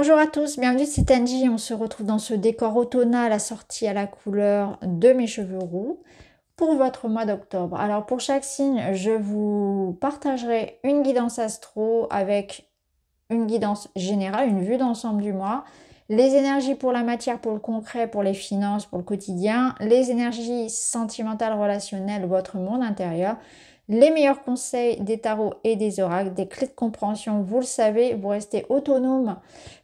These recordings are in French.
Bonjour à tous, bienvenue, c'est Angie. On se retrouve dans ce décor automnal assorti à la couleur de mes cheveux roux pour votre mois d'octobre. Alors pour chaque signe, je vous partagerai une guidance astro avec une guidance générale, une vue d'ensemble du mois, les énergies pour la matière, pour le concret, pour les finances, pour le quotidien, les énergies sentimentales, relationnelles, votre monde intérieur, les meilleurs conseils des tarots et des oracles, des clés de compréhension. Vous le savez, vous restez autonome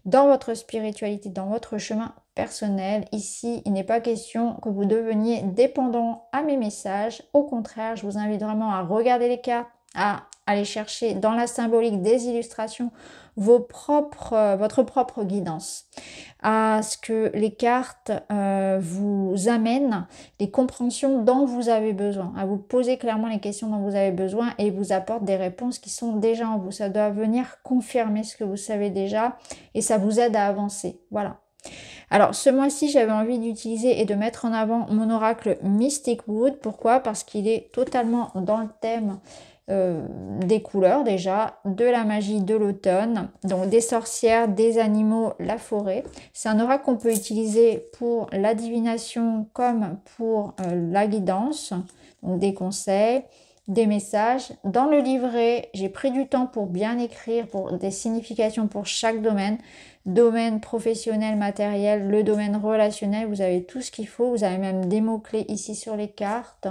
dans votre spiritualité, dans votre chemin personnel. Ici, il n'est pas question que vous deveniez dépendant à mes messages. Au contraire, je vous invite vraiment à regarder les cartes, à aller chercher dans la symbolique des illustrations votre propre guidance, à ce que les cartes vous amènent les compréhensions dont vous avez besoin, à vous poser clairement les questions dont vous avez besoin et vous apportent des réponses qui sont déjà en vous. Ça doit venir confirmer ce que vous savez déjà et ça vous aide à avancer. Voilà. Alors ce mois-ci, j'avais envie d'utiliser et de mettre en avant mon oracle Mystic Wood. Pourquoi? Parce qu'il est totalement dans le thème des couleurs déjà, de la magie de l'automne, donc des sorcières, des animaux, la forêt. C'est un oracle qu'on peut utiliser pour la divination comme pour la guidance, donc des conseils, des messages. Dans le livret, j'ai pris du temps pour bien écrire, pour des significations pour chaque domaine. Domaine professionnel, matériel, le domaine relationnel, vous avez tout ce qu'il faut. Vous avez même des mots-clés ici sur les cartes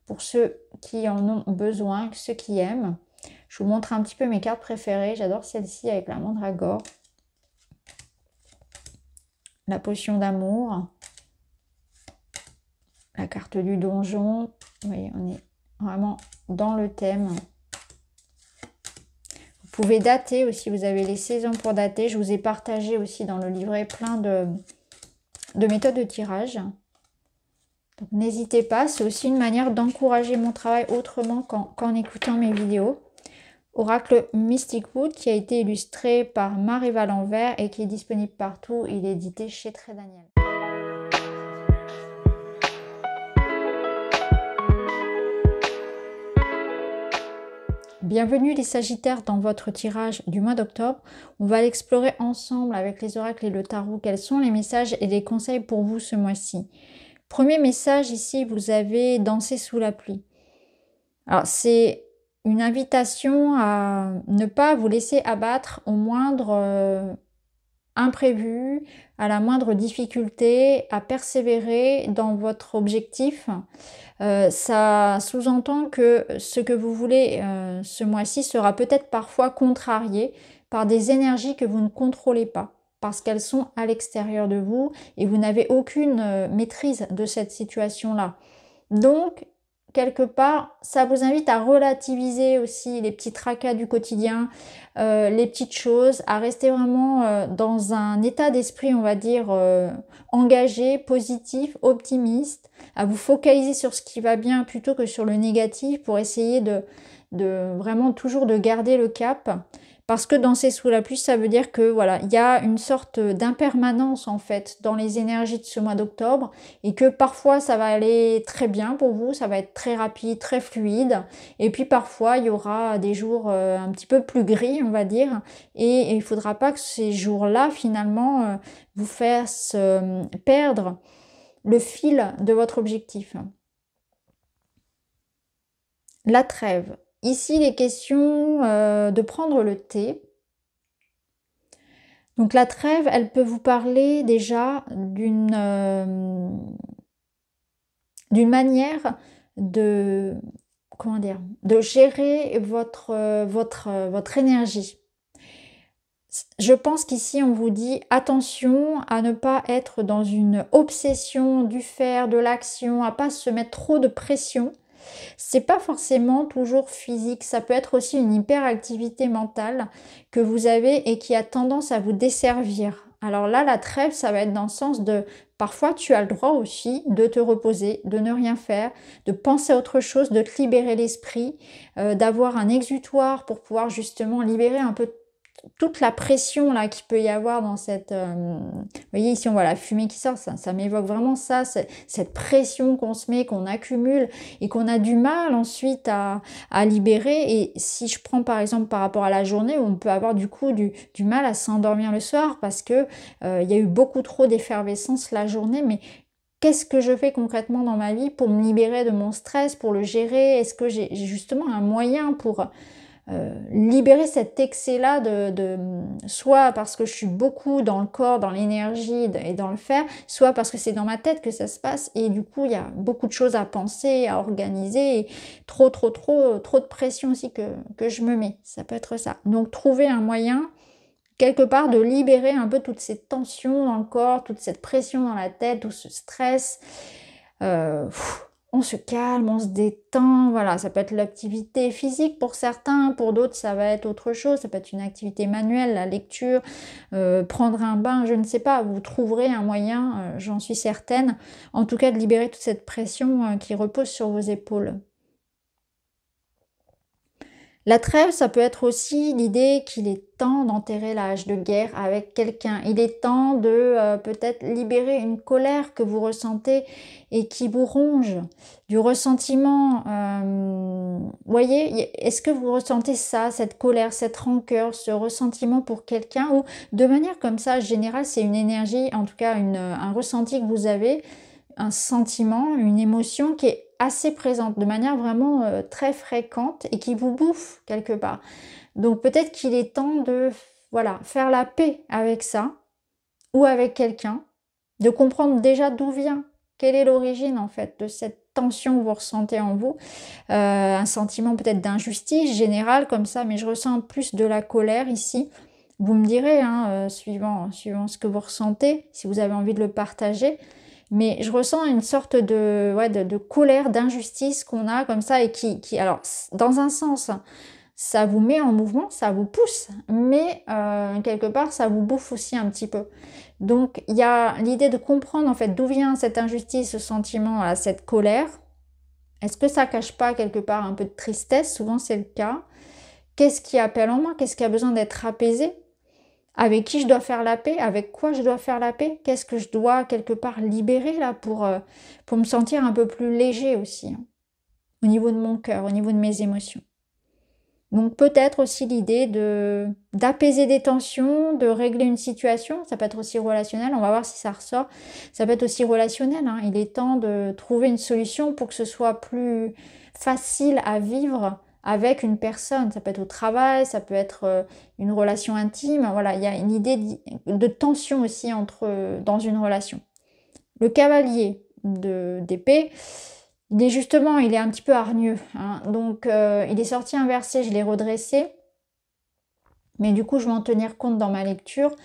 pour ceux qui en ont besoin, ceux qui aiment. Je vous montre un petit peu mes cartes préférées. J'adore celle-ci avec la mandragore. La potion d'amour. La carte du donjon. Vous voyez, on est vraiment dans le thème. Vous pouvez dater aussi, vous avez les saisons pour dater. Je vous ai partagé aussi dans le livret plein de méthodes de tirage. N'hésitez pas, c'est aussi une manière d'encourager mon travail autrement qu'en écoutant mes vidéos. Oracle Mystic Wood qui a été illustré par Marie-Va Lanvert et qui est disponible partout. Il est édité chez Très Daniel. Bienvenue les Sagittaires dans votre tirage du mois d'octobre. On va l'explorer ensemble avec les oracles et le tarot. Quels sont les messages et les conseils pour vous ce mois-ci? Premier message ici, vous avez dansé sous la pluie. Alors c'est une invitation à ne pas vous laisser abattre au moindre imprévu, à la moindre difficulté, à persévérer dans votre objectif. Ça sous-entend que ce que vous voulez ce mois-ci sera peut-être parfois contrarié par des énergies que vous ne contrôlez pas, parce qu'elles sont à l'extérieur de vous et vous n'avez aucune maîtrise de cette situation-là. Donc, quelque part, ça vous invite à relativiser aussi les petits tracas du quotidien, les petites choses, à rester vraiment dans un état d'esprit, on va dire, engagé, positif, optimiste, à vous focaliser sur ce qui va bien plutôt que sur le négatif pour essayer de vraiment toujours de garder le cap. Parce que danser sous la pluie, ça veut dire que voilà, il y a une sorte d'impermanence en fait dans les énergies de ce mois d'octobre et que parfois ça va aller très bien pour vous, ça va être très rapide, très fluide. Et puis parfois il y aura des jours un petit peu plus gris, on va dire, et il ne faudra pas que ces jours-là finalement vous fassent perdre le fil de votre objectif. La trêve. Ici, il est question de prendre le thé. Donc la trêve, elle peut vous parler déjà d'une manière de, comment dire, de gérer votre énergie. Je pense qu'ici, on vous dit attention à ne pas être dans une obsession du faire, de l'action, à pas se mettre trop de pression. C'est pas forcément toujours physique, ça peut être aussi une hyperactivité mentale que vous avez et qui a tendance à vous desservir. Alors là, la trêve, ça va être dans le sens de parfois tu as le droit aussi de te reposer, de ne rien faire, de penser à autre chose, de te libérer l'esprit, d'avoir un exutoire pour pouvoir justement libérer un peu toute la pression là qu'il peut y avoir dans cette... vous voyez ici on voit la fumée qui sort, ça m'évoque vraiment ça, cette pression qu'on se met, qu'on accumule et qu'on a du mal ensuite à libérer. Et si je prends par exemple par rapport à la journée, on peut avoir du coup du mal à s'endormir le soir parce que il y a eu beaucoup trop d'effervescence la journée, mais qu'est-ce que je fais concrètement dans ma vie pour me libérer de mon stress, pour le gérer? Est-ce que j'ai justement un moyen pour libérer cet excès-là soit parce que je suis beaucoup dans le corps, dans l'énergie et dans le faire, soit parce que c'est dans ma tête que ça se passe et du coup il y a beaucoup de choses à penser, à organiser et trop de pression aussi que je me mets. Ça peut être ça. Donc trouver un moyen quelque part de libérer un peu toutes ces tensions dans le corps, toute cette pression dans la tête, tout ce stress. On se calme, on se détend, voilà, ça peut être l'activité physique pour certains, pour d'autres ça va être autre chose, ça peut être une activité manuelle, la lecture, prendre un bain, je ne sais pas, vous trouverez un moyen, j'en suis certaine, en tout cas de libérer toute cette pression qui repose sur vos épaules. La trêve, ça peut être aussi l'idée qu'il est temps d'enterrer la hache de guerre avec quelqu'un. Il est temps de peut-être libérer une colère que vous ressentez et qui vous ronge, du ressentiment. Voyez, est-ce que vous ressentez ça, cette colère, cette rancœur, ce ressentiment pour quelqu'un ou de manière comme ça, générale, c'est une énergie, en tout cas un ressenti que vous avez, un sentiment, une émotion qui est assez présente, de manière vraiment très fréquente et qui vous bouffe quelque part. Donc peut-être qu'il est temps de voilà, faire la paix avec ça ou avec quelqu'un, de comprendre déjà d'où vient, quelle est l'origine en fait de cette tension que vous ressentez en vous, un sentiment peut-être d'injustice générale comme ça, mais je ressens plus de la colère ici. Vous me direz, hein, suivant ce que vous ressentez, si vous avez envie de le partager. Mais je ressens une sorte de colère, d'injustice qu'on a comme ça et qui, alors, dans un sens, ça vous met en mouvement, ça vous pousse, mais quelque part, ça vous bouffe aussi un petit peu. Donc, il y a l'idée de comprendre en fait d'où vient cette injustice, ce sentiment, cette colère. Est-ce que ça cache pas quelque part un peu de tristesse? Souvent, c'est le cas. Qu'est-ce qui appelle en moi? Qu'est-ce qui a besoin d'être apaisé? Avec qui je dois faire la paix? Avec quoi je dois faire la paix? Qu'est-ce que je dois quelque part libérer là pour me sentir un peu plus léger aussi, hein, au niveau de mon cœur, au niveau de mes émotions. Donc peut-être aussi l'idée d'apaiser des tensions, de régler une situation, ça peut être aussi relationnel, on va voir si ça ressort. Ça peut être aussi relationnel, hein. Il est temps de trouver une solution pour que ce soit plus facile à vivre avec une personne. Ça peut être au travail, ça peut être une relation intime. Voilà, il y a une idée de tension aussi dans une relation. Le cavalier d'épée, il est un petit peu hargneux, hein. Donc il est sorti inversé, je l'ai redressé. Mais du coup, je vais en tenir compte dans ma lecture.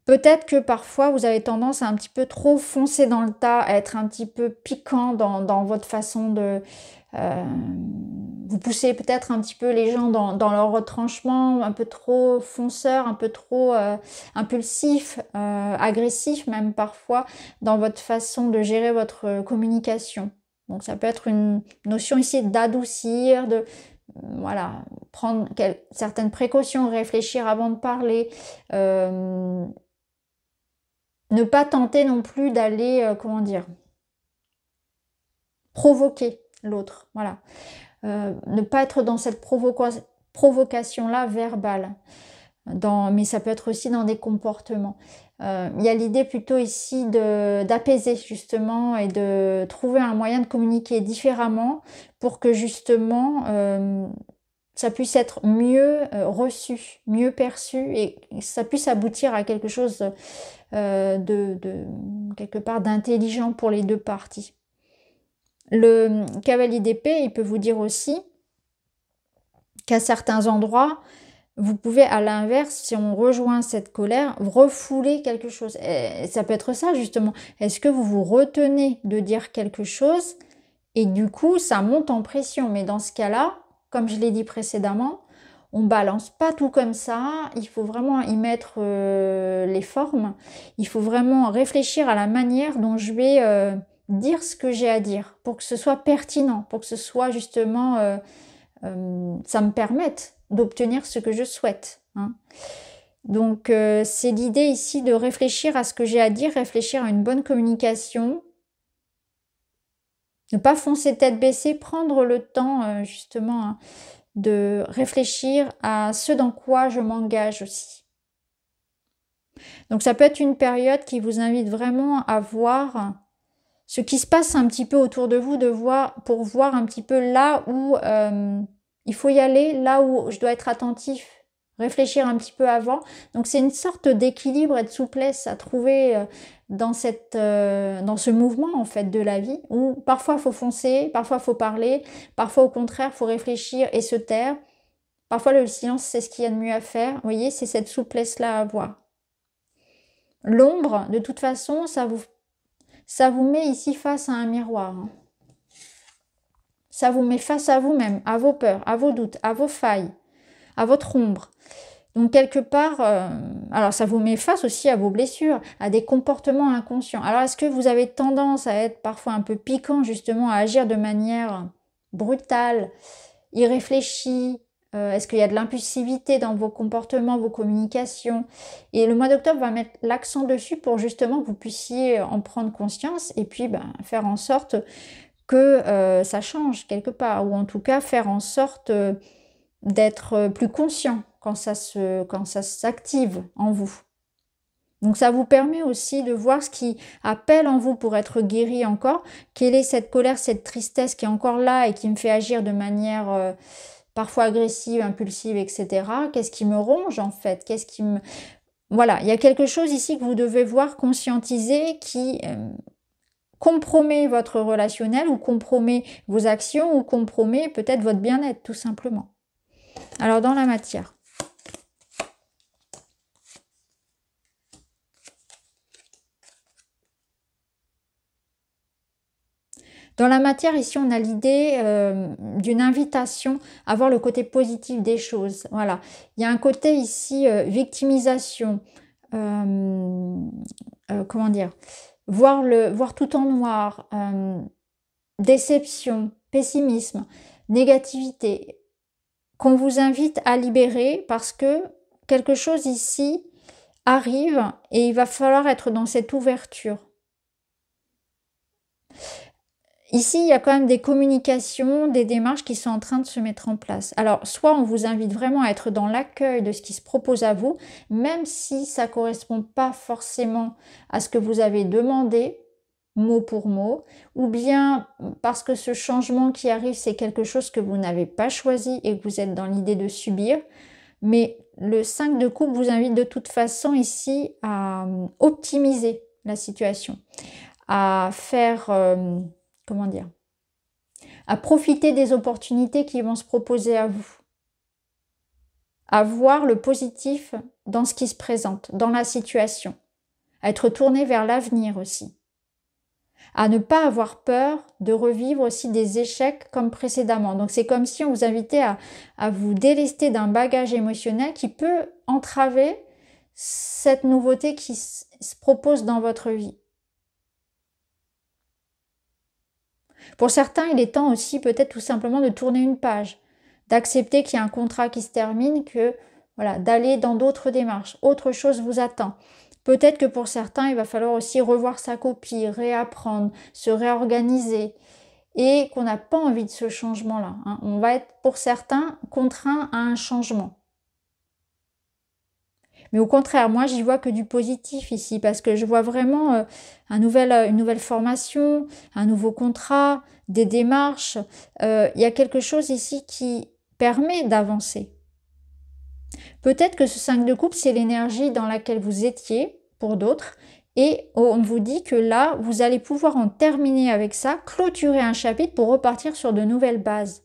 Peut-être que parfois, vous avez tendance à un petit peu trop foncer dans le tas, à être un petit peu piquant dans votre façon de... vous poussez peut-être un petit peu les gens dans leur retranchement, un peu trop fonceur, un peu trop impulsif, agressif même parfois, dans votre façon de gérer votre communication. Donc ça peut être une notion ici d'adoucir, voilà, prendre certaines précautions, réfléchir avant de parler, ne pas tenter non plus d'aller, comment dire, provoquer l'autre, voilà. Ne pas être dans cette provocation-là verbale, mais ça peut être aussi dans des comportements. Il y a l'idée plutôt ici d'apaiser justement et de trouver un moyen de communiquer différemment pour que justement ça puisse être mieux reçu, mieux perçu et ça puisse aboutir à quelque chose quelque part d'intelligent pour les deux parties. Le cavalier d'épée, il peut vous dire aussi qu'à certains endroits, vous pouvez à l'inverse, si on rejoint cette colère, refouler quelque chose. Et ça peut être ça justement. Est-ce que vous vous retenez de dire quelque chose et du coup ça monte en pression? Mais dans ce cas-là, comme je l'ai dit précédemment, on balance pas tout comme ça. Il faut vraiment y mettre les formes. Il faut vraiment réfléchir à la manière dont je vais dire ce que j'ai à dire pour que ce soit pertinent, pour que ce soit justement ça me permette d'obtenir ce que je souhaite. hein. Donc, c'est l'idée ici de réfléchir à ce que j'ai à dire, réfléchir à une bonne communication. Ne pas foncer tête baissée, prendre le temps justement hein, de réfléchir à ce dans quoi je m'engage aussi. Donc ça peut être une période qui vous invite vraiment à voir ce qui se passe un petit peu autour de vous, pour voir un petit peu là où il faut y aller, là où je dois être attentif, réfléchir un petit peu avant. Donc c'est une sorte d'équilibre et de souplesse à trouver dans ce mouvement en fait de la vie, où parfois il faut foncer, parfois il faut parler, parfois au contraire il faut réfléchir et se taire. Parfois le silence c'est ce qu'il y a de mieux à faire. Vous voyez, c'est cette souplesse-là à avoir. L'ombre, de toute façon, ça vous met ici face à un miroir. Hein. Ça vous met face à vous-même, à vos peurs, à vos doutes, à vos failles, à votre ombre. Donc quelque part, alors ça vous met face aussi à vos blessures, à des comportements inconscients. Alors est-ce que vous avez tendance à être parfois un peu piquant justement, à agir de manière brutale, irréfléchie? Est-ce qu'il y a de l'impulsivité dans vos comportements, vos communications? Et le mois d'octobre va mettre l'accent dessus pour justement que vous puissiez en prendre conscience et puis faire en sorte que ça change quelque part, ou en tout cas faire en sorte d'être plus conscient quand ça s'active en vous. Donc ça vous permet aussi de voir ce qui appelle en vous pour être guéri encore, quelle est cette colère, cette tristesse qui est encore là et qui me fait agir de manière parfois agressive, impulsive, etc. Qu'est-ce qui me ronge en fait? Qu'est-ce qui me... Voilà, il y a quelque chose ici que vous devez voir, conscientiser, qui compromet votre relationnel ou compromet vos actions ou compromet peut-être votre bien-être tout simplement. Alors dans la matière. Dans la matière, ici, on a l'idée d'une invitation à voir le côté positif des choses. Voilà. Il y a un côté ici, victimisation. Comment dire? Voir tout en noir. Déception, pessimisme, négativité. Qu'on vous invite à libérer parce que quelque chose ici arrive et il va falloir être dans cette ouverture. Ici, il y a quand même des communications, des démarches qui sont en train de se mettre en place. Alors, soit on vous invite vraiment à être dans l'accueil de ce qui se propose à vous, même si ça ne correspond pas forcément à ce que vous avez demandé, mot pour mot, ou bien parce que ce changement qui arrive, c'est quelque chose que vous n'avez pas choisi et que vous êtes dans l'idée de subir. Mais le 5 de coupe vous invite de toute façon ici à optimiser la situation, à faire... comment dire, à profiter des opportunités qui vont se proposer à vous, à voir le positif dans ce qui se présente, dans la situation, à être tourné vers l'avenir aussi, à ne pas avoir peur de revivre aussi des échecs comme précédemment. Donc c'est comme si on vous invitait à vous délester d'un bagage émotionnel qui peut entraver cette nouveauté qui se propose dans votre vie. Pour certains, il est temps aussi peut-être tout simplement de tourner une page, d'accepter qu'il y a un contrat qui se termine, que voilà, d'aller dans d'autres démarches. Autre chose vous attend. Peut-être que pour certains, il va falloir aussi revoir sa copie, réapprendre, se réorganiser et qu'on n'a pas envie de ce changement-là. Hein. On va être pour certains contraints à un changement. Mais au contraire, moi, j'y vois que du positif ici, parce que je vois vraiment une nouvelle formation, un nouveau contrat, des démarches. Il y a quelque chose ici qui permet d'avancer. Peut-être que ce 5 de coupe, c'est l'énergie dans laquelle vous étiez, pour d'autres, et on vous dit que là, vous allez pouvoir en terminer avec ça, clôturer un chapitre pour repartir sur de nouvelles bases.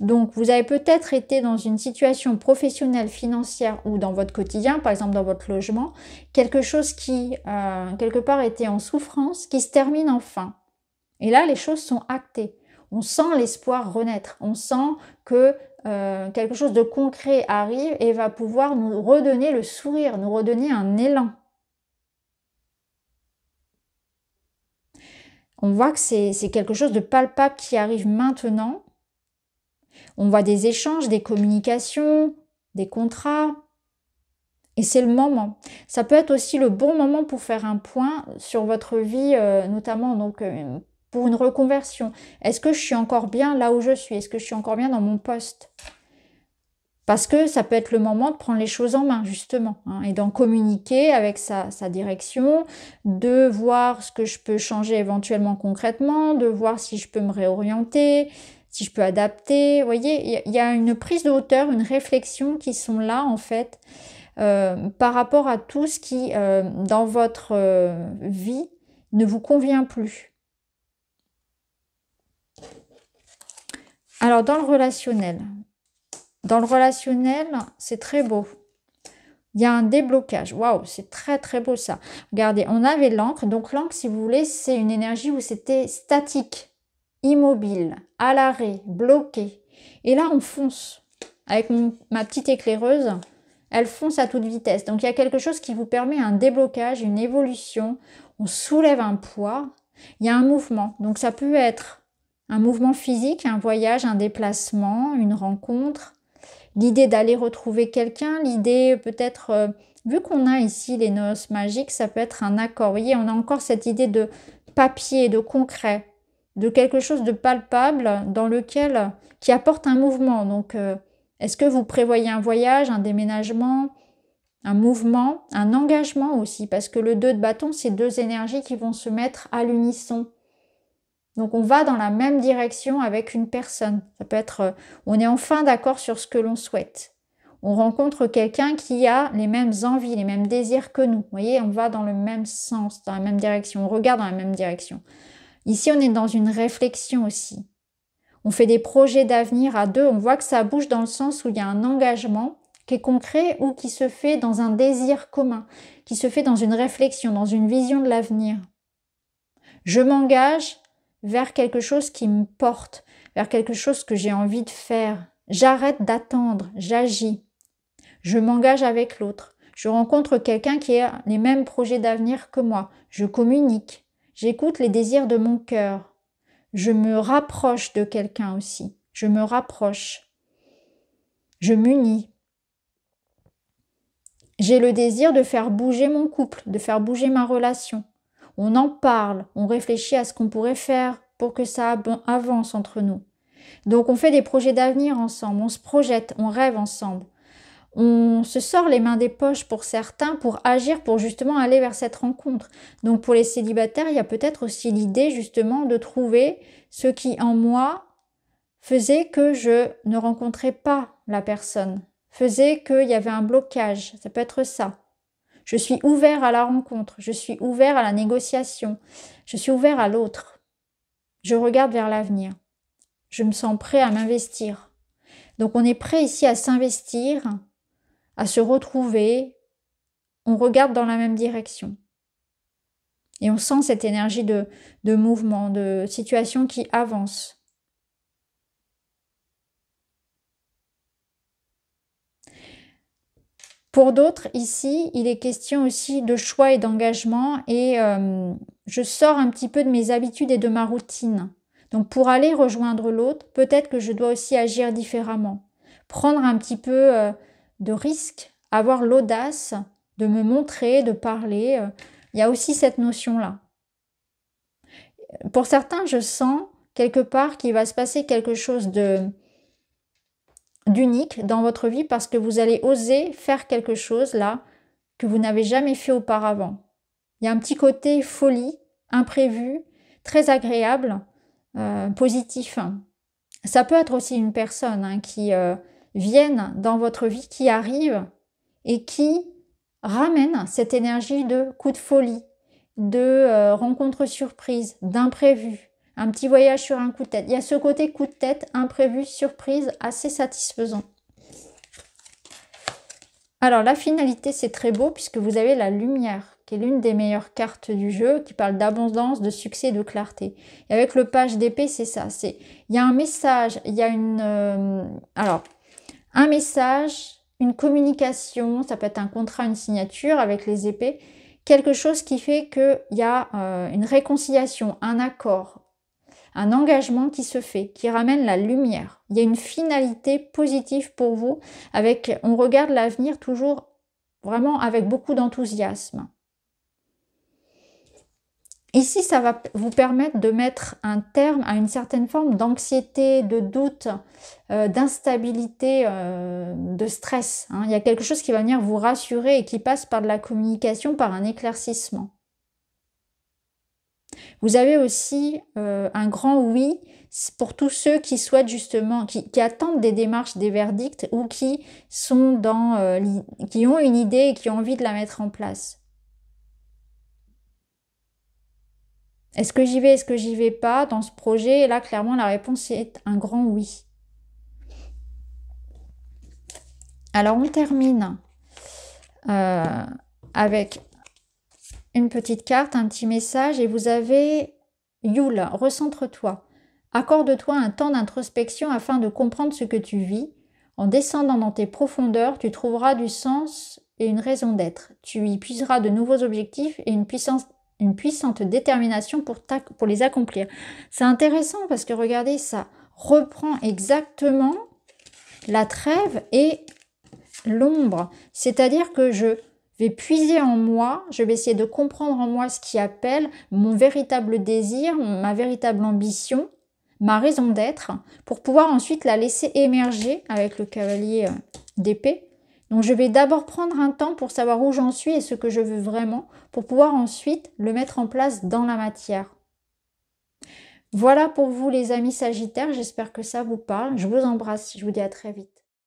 Donc, vous avez peut-être été dans une situation professionnelle, financière ou dans votre quotidien, par exemple dans votre logement, quelque chose qui, quelque part, était en souffrance, qui se termine enfin. Et là, les choses sont actées. On sent l'espoir renaître. On sent que quelque chose de concret arrive et va pouvoir nous redonner le sourire, nous redonner un élan. On voit que c'est quelque chose de palpable qui arrive maintenant. On voit des échanges, des communications, des contrats. Et c'est le moment. Ça peut être aussi le bon moment pour faire un point sur votre vie, notamment donc pour une reconversion. Est-ce que je suis encore bien là où je suis? Est-ce que je suis encore bien dans mon poste? Parce que ça peut être le moment de prendre les choses en main, justement, hein, et d'en communiquer avec sa direction, de voir ce que je peux changer éventuellement concrètement, de voir si je peux me réorienter, si je peux adapter. Vous voyez, il y a une prise de hauteur, une réflexion qui sont là, en fait, par rapport à tout ce qui, dans votre vie, ne vous convient plus. Alors, dans le relationnel, c'est très beau. Il y a un déblocage. Waouh, c'est très très beau ça. Regardez, on avait l'encre. Donc l'encre, si vous voulez, c'est une énergie où c'était statique, immobile, à l'arrêt, bloqué. Et là, on fonce. Avec ma petite éclaireuse, elle fonce à toute vitesse. Donc il y a quelque chose qui vous permet un déblocage, une évolution. On soulève un poids. Il y a un mouvement. Donc ça peut être un mouvement physique, un voyage, un déplacement, une rencontre. L'idée d'aller retrouver quelqu'un, l'idée peut-être, vu qu'on a ici les noces magiques, ça peut être un accord. Vous voyez, on a encore cette idée de papier, de concret, de quelque chose de palpable dans lequel, qui apporte un mouvement. Donc, est-ce que vous prévoyez un voyage, un déménagement, un mouvement, un engagement aussi? Parce que le 2 de bâton, c'est deux énergies qui vont se mettre à l'unisson. Donc on va dans la même direction avec une personne. Ça peut être, on est enfin d'accord sur ce que l'on souhaite. On rencontre quelqu'un qui a les mêmes envies, les mêmes désirs que nous. Vous voyez, on va dans le même sens, dans la même direction, on regarde dans la même direction. Ici, on est dans une réflexion aussi. On fait des projets d'avenir à deux. On voit que ça bouge dans le sens où il y a un engagement qui est concret ou qui se fait dans un désir commun, qui se fait dans une réflexion, dans une vision de l'avenir. Je m'engage vers quelque chose qui me porte, vers quelque chose que j'ai envie de faire. J'arrête d'attendre, j'agis. Je m'engage avec l'autre. Je rencontre quelqu'un qui a les mêmes projets d'avenir que moi. Je communique. J'écoute les désirs de mon cœur. Je me rapproche de quelqu'un aussi. Je me rapproche. Je m'unis. J'ai le désir de faire bouger mon couple, de faire bouger ma relation. On en parle, on réfléchit à ce qu'on pourrait faire pour que ça avance entre nous. Donc on fait des projets d'avenir ensemble, on se projette, on rêve ensemble. On se sort les mains des poches pour certains pour agir, pour justement aller vers cette rencontre. Donc pour les célibataires, il y a peut-être aussi l'idée justement de trouver ce qui en moi faisait que je ne rencontrais pas la personne, faisait qu'il y avait un blocage, ça peut être ça. Je suis ouvert à la rencontre, je suis ouvert à la négociation, je suis ouvert à l'autre. Je regarde vers l'avenir. Je me sens prêt à m'investir. Donc on est prêt ici à s'investir, à se retrouver. On regarde dans la même direction. Et on sent cette énergie de mouvement, de situation qui avance. Pour d'autres, ici, il est question aussi de choix et d'engagement et je sors un petit peu de mes habitudes et de ma routine. Donc pour aller rejoindre l'autre, peut-être que je dois aussi agir différemment. Prendre un petit peu de risque, avoir l'audace de me montrer, de parler. Il y a aussi cette notion-là. Pour certains, je sens quelque part qu'il va se passer quelque chose d'unique dans votre vie parce que vous allez oser faire quelque chose là que vous n'avez jamais fait auparavant. Il y a un petit côté folie, imprévu, très agréable, positif. Ça peut être aussi une personne qui vienne dans votre vie, qui arrive et qui ramène cette énergie de coup de folie, de rencontre surprise, d'imprévu. Un petit voyage sur un coup de tête. Il y a ce côté coup de tête, imprévu, surprise, assez satisfaisant. Alors la finalité, c'est très beau puisque vous avez la lumière, qui est l'une des meilleures cartes du jeu, qui parle d'abondance, de succès, de clarté. Et avec le page d'épée, c'est ça. Il y a un message, il y a un message, une communication, ça peut être un contrat, une signature avec les épées, quelque chose qui fait qu'il y a une réconciliation, un accord. un engagement qui se fait, qui ramène la lumière. Il y a une finalité positive pour vous. On regarde l'avenir toujours vraiment avec beaucoup d'enthousiasme. Ici, ça va vous permettre de mettre un terme à une certaine forme d'anxiété, de doute, d'instabilité, de stress. Hein. Il y a quelque chose qui va venir vous rassurer et qui passe par de la communication, par un éclaircissement. Vous avez aussi un grand oui pour tous ceux qui souhaitent justement, qui attendent des démarches, des verdicts ou qui sont qui ont une idée et qui ont envie de la mettre en place. Est-ce que j'y vais, est-ce que j'y vais pas dans ce projet? Et là, clairement, la réponse est un grand oui. Alors, on termine avec une petite carte, un petit message. Et vous avez Yule, recentre-toi. Accorde-toi un temps d'introspection afin de comprendre ce que tu vis. En descendant dans tes profondeurs, tu trouveras du sens et une raison d'être. Tu y puiseras de nouveaux objectifs et une puissante détermination pour les accomplir. C'est intéressant parce que regardez, ça reprend exactement la trêve et l'ombre. C'est-à-dire que je vais puiser en moi, je vais essayer de comprendre en moi ce qui appelle mon véritable désir, ma véritable ambition, ma raison d'être, pour pouvoir ensuite la laisser émerger avec le cavalier d'épée. Donc je vais d'abord prendre un temps pour savoir où j'en suis et ce que je veux vraiment, pour pouvoir ensuite le mettre en place dans la matière. Voilà pour vous les amis Sagittaires, j'espère que ça vous parle. Je vous embrasse, je vous dis à très vite.